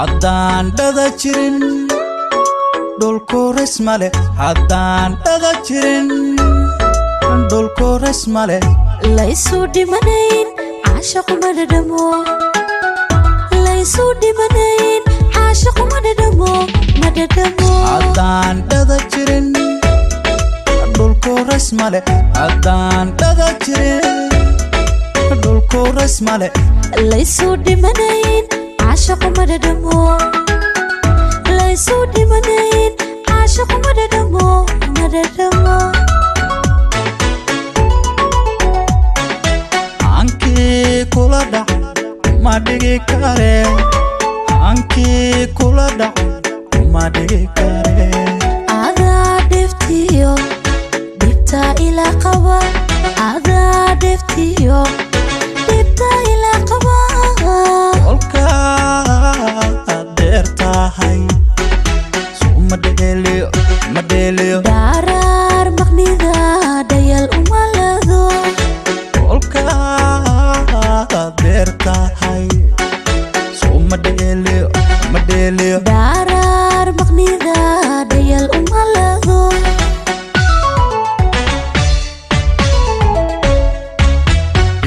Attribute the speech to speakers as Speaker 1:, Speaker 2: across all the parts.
Speaker 1: haddaan dhada jirin dhulku resmale haddaan dhada jirin dhulku resmale
Speaker 2: laysu dhimanayn caashaqu ma dhadhamo laysu dhimanayn caashaqu ma dhadhamo
Speaker 1: haddaan dhada jirin dhulku resmale haddaan dhada jirin dhulku resmale
Speaker 2: laysu dhimanayn caashaqu ma dhadhamo laysu dhimanayn caashaqu ma dhadhamo
Speaker 1: ankii kula dhac ma dhigi kare ankii kula dhac ma dhigi kare
Speaker 2: adaa dhiftiyo dhibta ila qaba adaa dhiftiyo dhibta ila qaba
Speaker 1: kolkaad dheer tahay suu ma dheeliyo
Speaker 2: dharaar maqnida dhayal uma lado
Speaker 1: kolkaad dheer tahay suu ma dheeliyo
Speaker 2: dharaar maqnida dhayal uma lado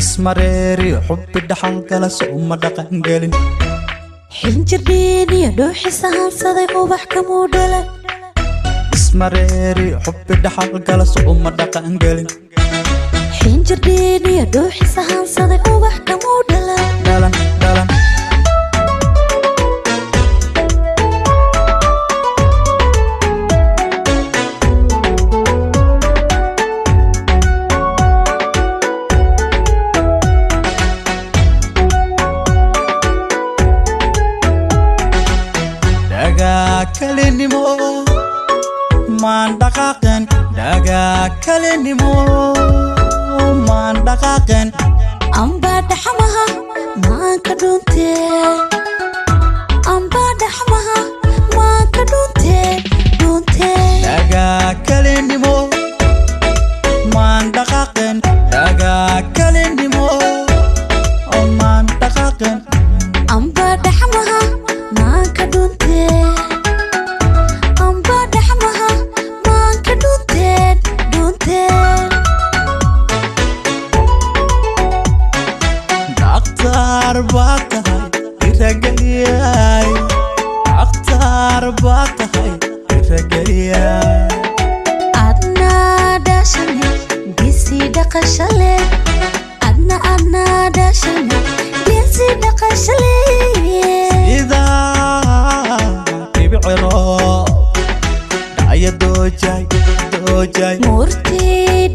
Speaker 1: ismareeri xubbi dhaxal gala soo ma dhaqan gelin
Speaker 2: xinjirdhiiniyo dhuuxisa hansaday ubax kamuu dhala
Speaker 1: ismareeri xubbi dhaxal gala soo ma dhaqan gelin
Speaker 2: xinjirdhiiniyo dhuuxisa hansaday ubax kamuu dhala
Speaker 1: dhalan kalinimo maan dhaqaaqen dhagaa kalinimo maan dhaqaaqen
Speaker 2: ambaa dhaxmaha maanka dhuuntee ambaa dhaxmaha maanka dhuuntee
Speaker 1: dhagaa kalinimo maan dhaqaaqen dhagaa kalinimo maan dhaqaaqen
Speaker 2: ambaa dhaxmaha maanka dhuuntee
Speaker 1: Akhtar batahay irageliyay Akhtar batahay irageliyay
Speaker 2: adna dashane gisi dhaqashale adna dashane gisi dhaqashale
Speaker 1: ida ibciro daya dojay
Speaker 2: murti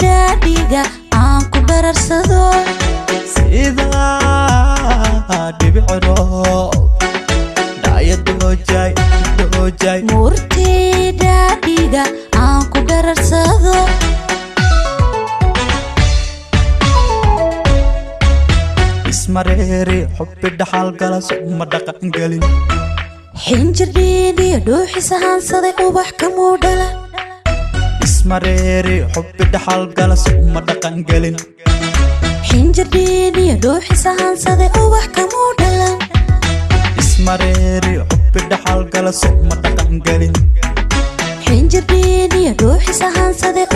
Speaker 2: dhadiga aan ku dararsado
Speaker 1: ida ibciro daya dojay
Speaker 2: murti dhadiga aan ku dararsado
Speaker 1: ismareeri xubbi dhaxal gala soo ma dhaqan gelin
Speaker 2: xinjirdhiiniyo dhuuxisa hansaday ubax kamuu dhala
Speaker 1: ismareeri xubbi dhaxal gala soo ma dhaqan gelin
Speaker 2: xinjirdhiiniyo dhuuxisa hansaday ubax kamuu dhala
Speaker 1: ismareeri xubbi dhaxal gala soo ma dhaqan gelin
Speaker 2: xinjirdhiiniyo dhuuxisa hansaday